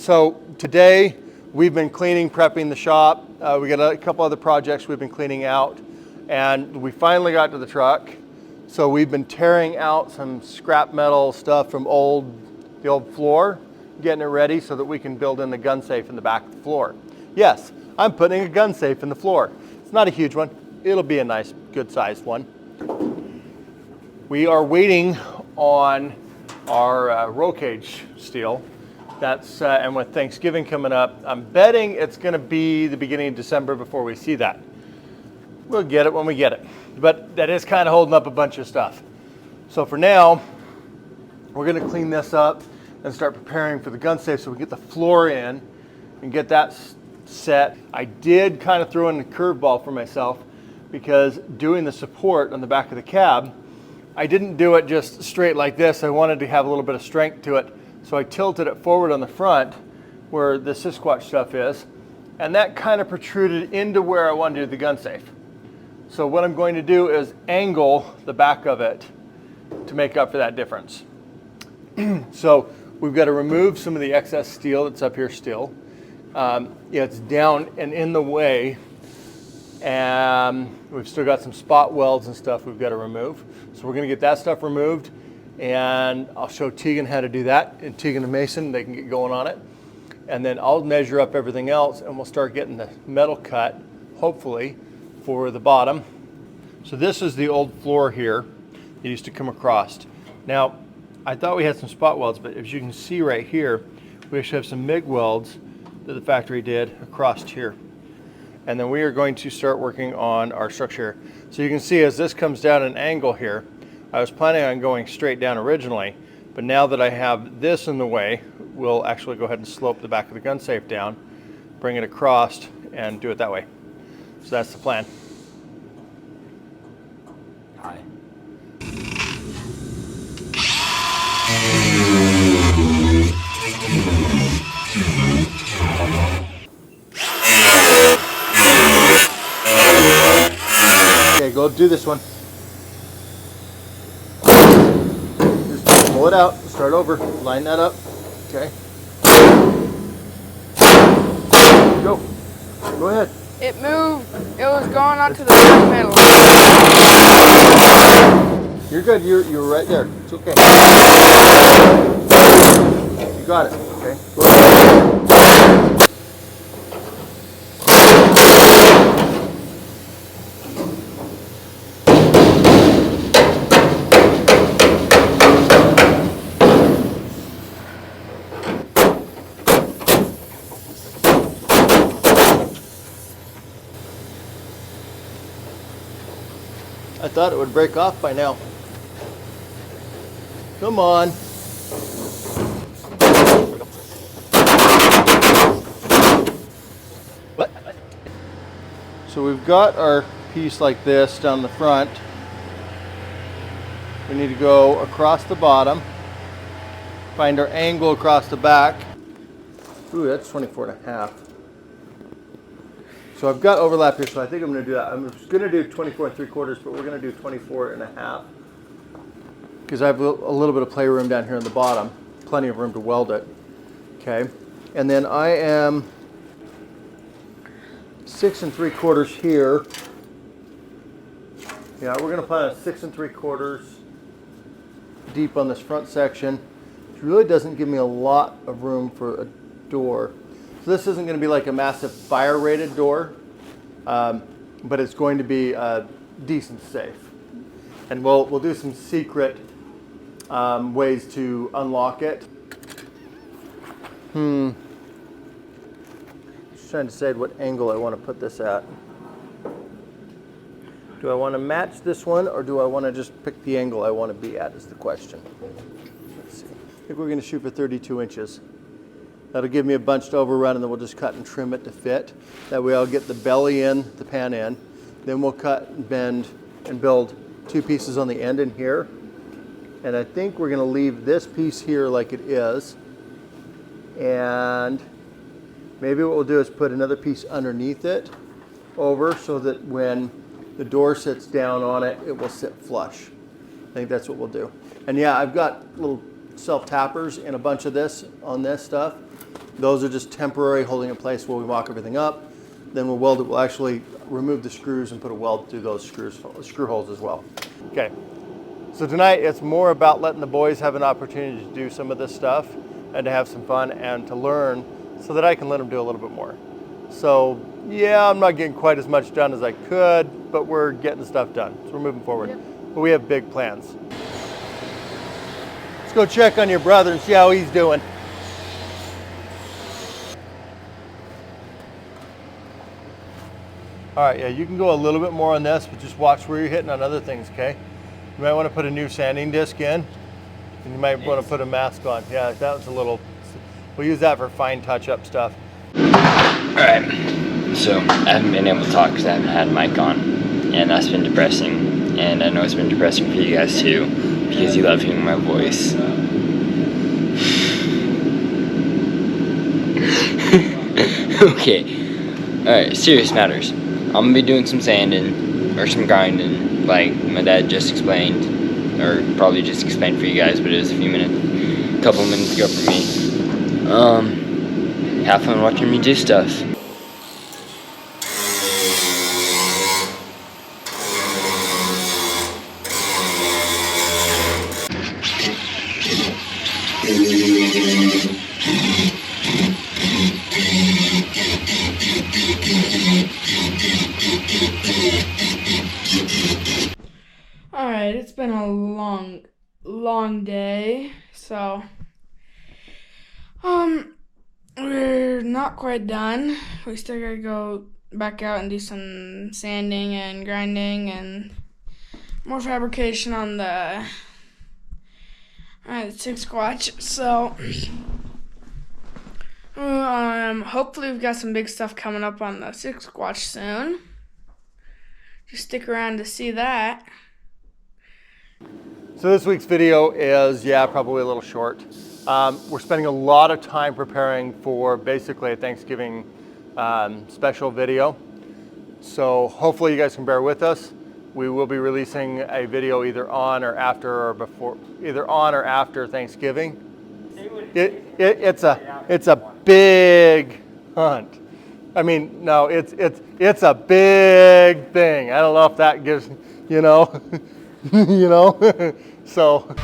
So today we've been cleaning, prepping the shop. We got a couple other projects we've been cleaning out, and we finally got to the truck. So we've been tearing out some scrap metal stuff from the old floor, getting it ready so that we can build in the gun safe in the back of the floor. Yes, I'm putting a gun safe in the floor. It's not a huge one. It'll be a nice, good sized one. We are waiting on our roll cage steel. That's and with Thanksgiving coming up, I'm betting it's going to be the beginning of December before we see that. We'll get it when we get it, but that is kind of holding up a bunch of stuff. So for now, we're going to clean this up and start preparing for the gun safe so we get the floor in and get that set. I did kind of throw in a curveball for myself because doing the support on the back of the cab, I didn't do it just straight like this. I wanted to have a little bit of strength to it. So I tilted it forward on the front where the Sixsquatch stuff is, and that kind of protruded into where I wanted to do the gun safe. So what I'm going to do is angle the back of it to make up for that difference. So we've got to remove some of the excess steel that's up here still. It's down and in the way, and we've still got some spot welds and stuff we've got to remove. So we're going to get that stuff removed, and I'll show Tegan how to do that. And Tegan and Mason, they can get going on it. And then I'll measure up everything else, and we'll start getting the metal cut, hopefully, for the bottom. So this is the old floor here. It used to come across. Now, I thought we had some spot welds, but as you can see right here, we actually have some MIG welds that the factory did across here. And then we are going to start working on our structure. So you can see as this comes down an angle here, I was planning on going straight down originally, but now that I have this in the way, we'll actually go ahead and slope the back of the gun safe down, bring it across, and do it that way. So that's the plan. Hi. Okay, go do this one. Just pull it out, start over, line that up. Okay. Go. Go ahead. It moved. It was going onto the back metal. You're good. You're right there. It's okay. You got it. Okay. Go ahead. I thought it would break off by now. Come on. What? So we've got our piece like this down the front. We need to go across the bottom, find our angle across the back. Ooh, that's 24.5. So I've got overlap here, so I think I'm going to do that. I'm going to do 24 3/4, but we're going to do 24.5 because I have a little bit of playroom down here on the bottom, plenty of room to weld it. Okay, and then I am 6 3/4 here. Yeah, we're going to put a 6 3/4 deep on this front section, which really doesn't give me a lot of room for a door. So this isn't going to be like a massive fire rated door, but it's going to be a decent safe. And we'll do some secret ways to unlock it. Just trying to decide what angle I want to put this at. Do I want to match this one, or do I want to just pick the angle I want to be at is the question. Let's see. I think we're going to shoot for 32 inches. That'll give me a bunch to overrun, and then we'll just cut and trim it to fit. That way I'll get the belly in, the pan in. Then we'll cut and bend and build 2 pieces on the end in here. And I think we're going to leave this piece here like it is. And maybe what we'll do is put another piece underneath it over so that when the door sits down on it, it will sit flush. I think that's what we'll do. And yeah, I've got little self-tappers in a bunch of this on this stuff. Those are just temporary, holding in place while we mock everything up. Then we'll weld it. We'll actually remove the screws and put a weld through those screw holes as well. Okay. So tonight it's more about letting the boys have an opportunity to do some of this stuff and to have some fun and to learn so that I can let them do a little bit more. So yeah, I'm not getting quite as much done as I could, but we're getting stuff done. So we're moving forward. Yep. But we have big plans. Let's go check on your brother and see how he's doing. All right, yeah, you can go a little bit more on this, but just watch where you're hitting on other things, okay? You might want to put a new sanding disc in, and you might want to put a mask on. Yeah, that was a little, we'll use that for fine touch-up stuff. All right, so I haven't been able to talk because I haven't had a mic on, and that's been depressing, and I know it's been depressing for you guys too, because you love hearing my voice. Okay, all right, serious matters. I'm gonna be doing some sanding or some grinding, like my dad just explained, or probably just explained for you guys, but it was a couple minutes ago for me. Have fun watching me do stuff. Alright, it's been a long day, so we're not quite done. We still gotta go back out and do some sanding and grinding and more fabrication on the Sixsquatch. So hopefully we've got some big stuff coming up on the Sixsquatch soon. Just stick around to see that. So this week's video is, probably a little short. We're spending a lot of time preparing for basically a Thanksgiving special video. So hopefully you guys can bear with us. We will be releasing a video either on or after Thanksgiving. It's a big hunt. I mean, no, it's a big thing. I don't know if that gives, you know, so.